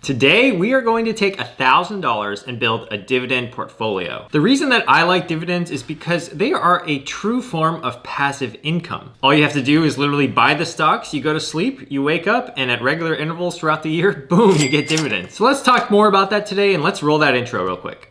Today, we are going to take $1,000 and build a dividend portfolio. The reason that I like dividends is because they are a true form of passive income. All you have to do is literally buy the stocks, you go to sleep, you wake up, and at regular intervals throughout the year, boom, you get dividends. So let's talk more about that today, and let's roll that intro real quick.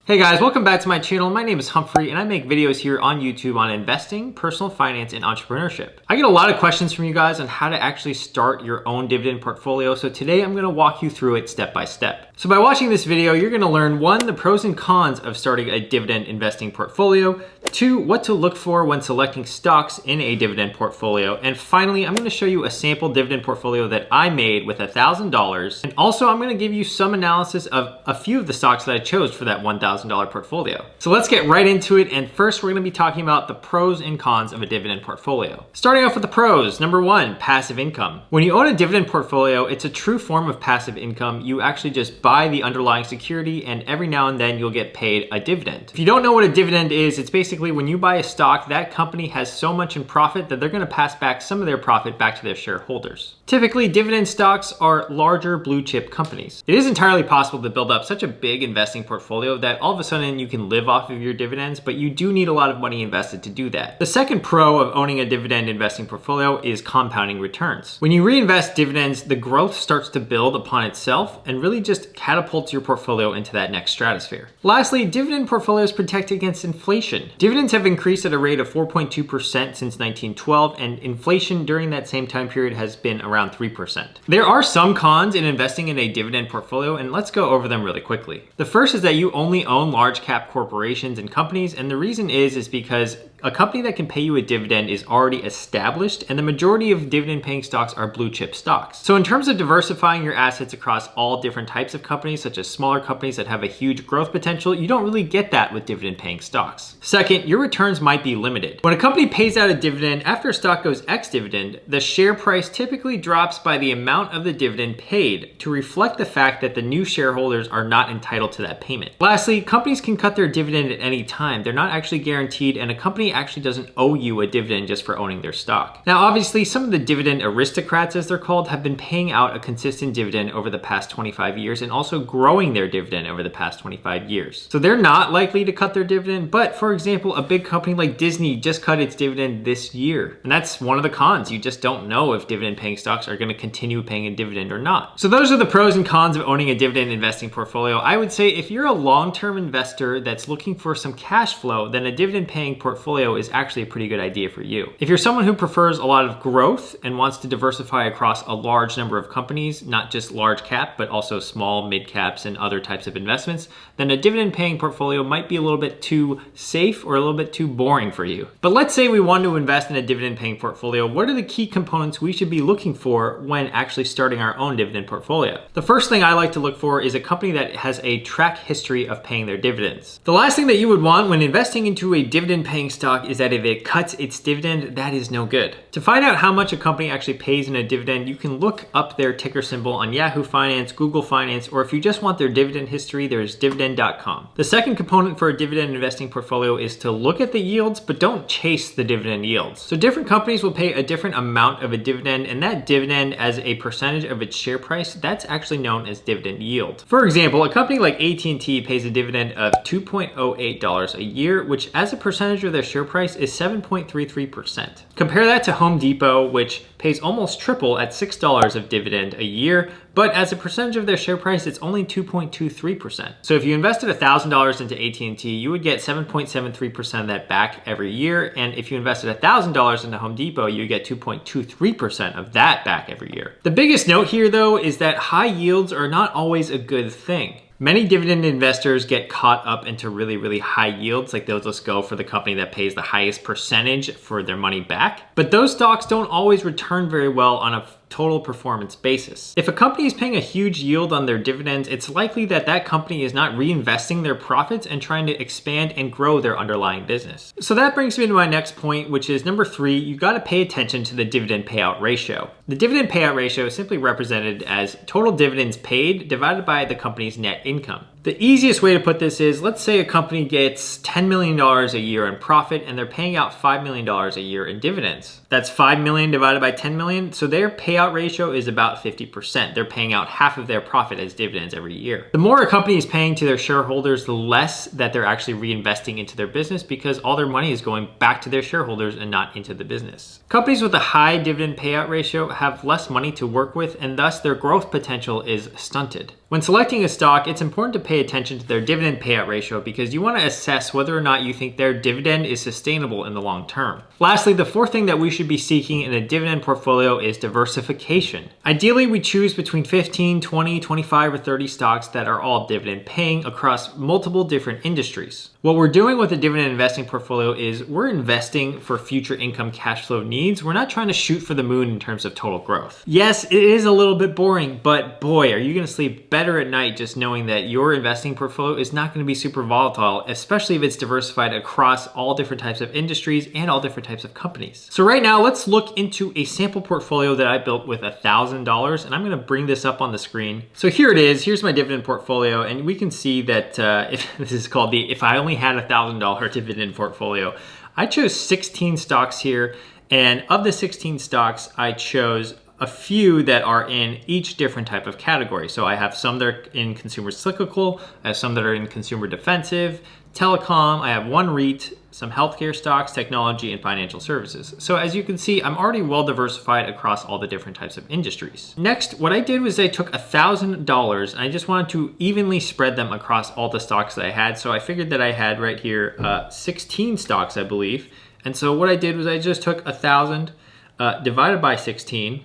Hey guys, welcome back to my channel. My name is Humphrey and I make videos here on YouTube on investing, personal finance, and entrepreneurship. I get a lot of questions from you guys on how to actually start your own dividend portfolio, so today I'm gonna walk you through it step by step. So by watching this video, you're gonna learn 1, the pros and cons of starting a dividend investing portfolio, 2, what to look for when selecting stocks in a dividend portfolio, and finally, I'm gonna show you a sample dividend portfolio that I made with $1,000, and also I'm gonna give you some analysis of a few of the stocks that I chose for that $1,000 portfolio. So let's get right into it, and first we're gonna be talking about the pros and cons of a dividend portfolio. Starting off with the pros, number 1, passive income. When you own a dividend portfolio, it's a true form of passive income. You actually just buy the underlying security and every now and then you'll get paid a dividend. If you don't know what a dividend is, it's basically when you buy a stock, that company has so much in profit that they're gonna pass back some of their profit back to their shareholders. Typically, dividend stocks are larger blue chip companies. It is entirely possible to build up such a big investing portfolio that all of a sudden you can live off of your dividends, but you do need a lot of money invested to do that. The second pro of owning a dividend investing portfolio is compounding returns. When you reinvest dividends, the growth starts to build upon itself and really just catapults your portfolio into that next stratosphere. Lastly, dividend portfolios protect against inflation. Dividends have increased at a rate of 4.2% since 1912, and inflation during that same time period has been around 3%. There are some cons in investing in a dividend portfolio, and let's go over them really quickly. The first is that you only own large cap corporations and companies, and the reason is because a company that can pay you a dividend is already established, and the majority of dividend paying stocks are blue chip stocks. So in terms of diversifying your assets across all different types of companies, such as smaller companies that have a huge growth potential, you don't really get that with dividend paying stocks. Second, your returns might be limited. When a company pays out a dividend, after a stock goes ex-dividend, the share price typically drops by the amount of the dividend paid to reflect the fact that the new shareholders are not entitled to that payment. Lastly, companies can cut their dividend at any time. They're not actually guaranteed, and a company actually doesn't owe you a dividend just for owning their stock. Now, obviously, some of the dividend aristocrats, as they're called, have been paying out a consistent dividend over the past 25 years and also growing their dividend over the past 25 years. So they're not likely to cut their dividend, but for example, a big company like Disney just cut its dividend this year. And that's one of the cons. You just don't know if dividend paying stocks are gonna continue paying a dividend or not. So those are the pros and cons of owning a dividend investing portfolio. I would say if you're a long-term investor that's looking for some cash flow, then a dividend paying portfolio is actually a pretty good idea for you. If you're someone who prefers a lot of growth and wants to diversify across a large number of companies, not just large cap, but also small, mid caps, and other types of investments, then a dividend paying portfolio might be a little bit too safe or a little bit too boring for you. But let's say we want to invest in a dividend paying portfolio. What are the key components we should be looking for when actually starting our own dividend portfolio? The first thing I like to look for is a company that has a track history of paying their dividends. The last thing that you would want when investing into a dividend paying stock is that if it cuts its dividend, that is no good. To find out how much a company actually pays in a dividend, you can look up their ticker symbol on Yahoo Finance, Google Finance, or if you just want their dividend history, there's dividend.com. The second component for a dividend investing portfolio is to look at the yields, but don't chase the dividend yields. So different companies will pay a different amount of a dividend, and that dividend as a percentage of its share price, that's actually known as dividend yield. For example, a company like AT&T pays a dividend of $2.08 a year, which as a percentage of their share price is 7.33%. Compare that to Home Depot, which pays almost triple at $6 of dividend a year, but as a percentage of their share price, it's only 2.23%. So if you invested $1,000 into AT&T, you would get 7.73% of that back every year. And if you invested $1,000 into Home Depot, you get 2.23% of that back every year. The biggest note here, though, is that high yields are not always a good thing. Many dividend investors get caught up into really, really high yields, like they'll just go for the company that pays the highest percentage for their money back. But those stocks don't always return very well on a total performance basis. If a company is paying a huge yield on their dividends, it's likely that that company is not reinvesting their profits and trying to expand and grow their underlying business. So that brings me to my next point, which is number 3, you got to pay attention to the dividend payout ratio. The dividend payout ratio is simply represented as total dividends paid divided by the company's net income. The easiest way to put this is, let's say a company gets $10 million a year in profit and they're paying out $5 million a year in dividends. That's 5 million divided by 10 million. So their payout ratio is about 50%. They're paying out half of their profit as dividends every year. The more a company is paying to their shareholders, the less that they're actually reinvesting into their business because all their money is going back to their shareholders and not into the business. Companies with a high dividend payout ratio have less money to work with, and thus their growth potential is stunted. When selecting a stock, it's important to pay attention to their dividend payout ratio because you want to assess whether or not you think their dividend is sustainable in the long term. Lastly, the fourth thing that we should be seeking in a dividend portfolio is diversification. Ideally, we choose between 15, 20, 25, or 30 stocks that are all dividend paying across multiple different industries. What we're doing with a dividend investing portfolio is we're investing for future income cash flow needs. We're not trying to shoot for the moon in terms of total growth. Yes, it is a little bit boring, but boy, are you going to sleep better at night just knowing that your investing portfolio is not going to be super volatile, especially if it's diversified across all different types of industries and all different types of companies. So right now, let's look into a sample portfolio that I built with $1,000, and I'm going to bring this up on the screen. So here it is. Here's my dividend portfolio, and we can see that if this is called the "If I Only Had $1,000 Dividend Portfolio." I chose 16 stocks here, and of the 16 stocks, I chose a few that are in each different type of category. So I have some that are in consumer cyclical, I have some that are in consumer defensive, telecom, I have one REIT, some healthcare stocks, technology, and financial services. So as you can see, I'm already well diversified across all the different types of industries. Next, what I did was I took $1,000 and I just wanted to evenly spread them across all the stocks that I had. So I figured that I had right here 16 stocks, I believe. And so what I did was I just took 1,000 divided by 16,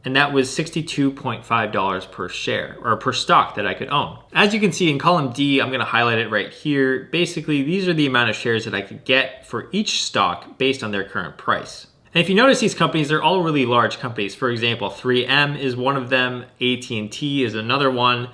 and that was $62.5 per share or per stock that I could own. As you can see in column D, I'm gonna highlight it right here. Basically, these are the amount of shares that I could get for each stock based on their current price. And if you notice these companies, they're all really large companies. For example, 3M is one of them, AT&T is another one,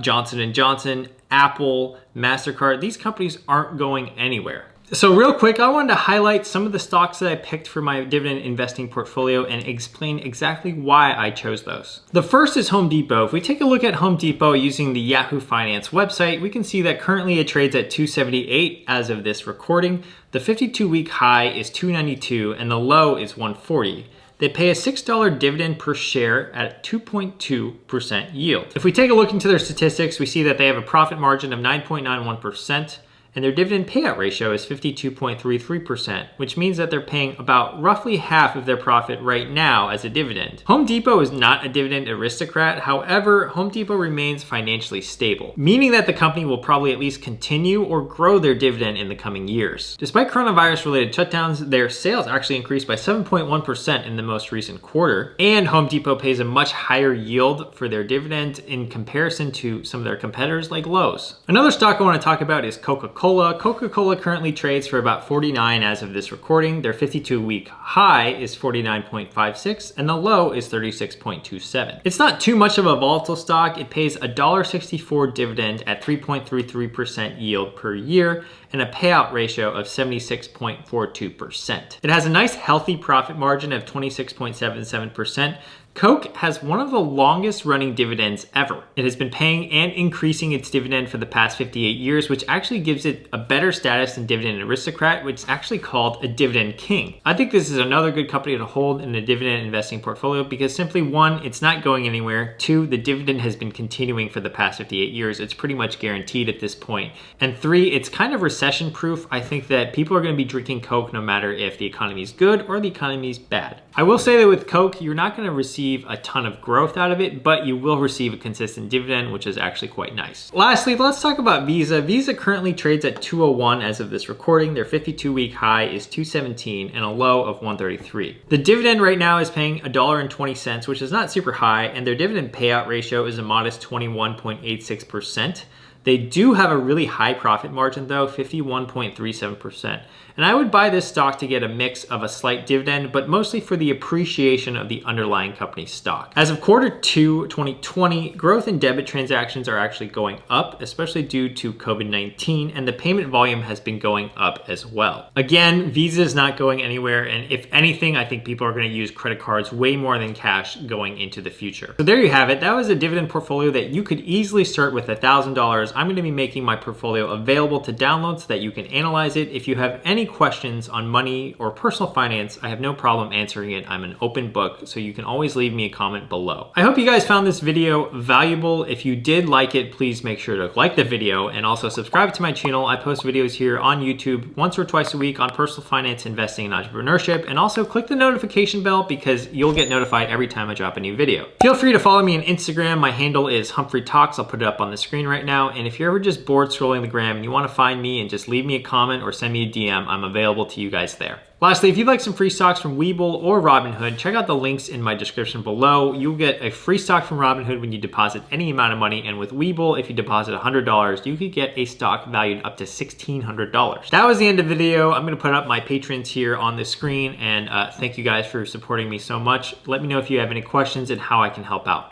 Johnson & Johnson, Apple, MasterCard. These companies aren't going anywhere. So real quick, I wanted to highlight some of the stocks that I picked for my dividend investing portfolio and explain exactly why I chose those. The first is Home Depot. If we take a look at Home Depot using the Yahoo Finance website, we can see that currently it trades at $278 as of this recording. The 52-week high is $292 and the low is $140. They pay a $6 dividend per share at 2.2% yield. If we take a look into their statistics, we see that they have a profit margin of 9.91%. And their dividend payout ratio is 52.33%, which means that they're paying about roughly half of their profit right now as a dividend. Home Depot is not a dividend aristocrat. However, Home Depot remains financially stable, meaning that the company will probably at least continue or grow their dividend in the coming years. Despite coronavirus-related shutdowns, their sales actually increased by 7.1% in the most recent quarter, and Home Depot pays a much higher yield for their dividend in comparison to some of their competitors like Lowe's. Another stock I want to talk about is Coca-Cola. Coca-Cola currently trades for about $49 as of this recording. Their 52-week high is $49.56 and the low is $36.27. It's not too much of a volatile stock. It pays a $1.64 dividend at 3.33% yield per year and a payout ratio of 76.42%. It has a nice healthy profit margin of 26.77%. Coke has one of the longest running dividends ever. It has been paying and increasing its dividend for the past 58 years, which actually gives it a better status than Dividend Aristocrat, which is actually called a Dividend King. I think this is another good company to hold in a dividend investing portfolio because simply one, it's not going anywhere. Two, the dividend has been continuing for the past 58 years. It's pretty much guaranteed at this point. And three, it's kind of recession proof. I think that people are going to be drinking Coke no matter if the economy is good or the economy is bad. I will say that with Coke, you're not going to receive a ton of growth out of it, but you will receive a consistent dividend, which is actually quite nice. Lastly, let's talk about Visa. Visa currently trades at $201 as of this recording. Their 52-week high is $217 and a low of $133. The dividend right now is paying $1.20, which is not super high, and their dividend payout ratio is a modest 21.86%. They do have a really high profit margin though, 51.37%. And I would buy this stock to get a mix of a slight dividend, but mostly for the appreciation of the underlying company's stock. As of Q2 2020, growth in debit transactions are actually going up, especially due to COVID-19, and the payment volume has been going up as well. Again, Visa is not going anywhere, and if anything, I think people are going to use credit cards way more than cash going into the future. So there you have it. That was a dividend portfolio that you could easily start with $1,000. I'm gonna be making my portfolio available to download so that you can analyze it. If you have any questions on money or personal finance, I have no problem answering it. I'm an open book, so you can always leave me a comment below. I hope you guys found this video valuable. If you did like it, please make sure to like the video and also subscribe to my channel. I post videos here on YouTube once or twice a week on personal finance, investing, and entrepreneurship. And also click the notification bell because you'll get notified every time I drop a new video. Feel free to follow me on Instagram. My handle is Humphrey Talks. I'll put it up on the screen right now. And if you're ever just bored scrolling the gram and you want to find me and just leave me a comment or send me a DM, I'm available to you guys there. Lastly, if you'd like some free stocks from Webull or Robinhood, check out the links in my description below. You'll get a free stock from Robinhood when you deposit any amount of money, and with Webull, if you deposit $100, you could get a stock valued up to $1,600. That was the end of the video. I'm gonna put up my patrons here on the screen, and thank you guys for supporting me so much. Let me know if you have any questions and how I can help out.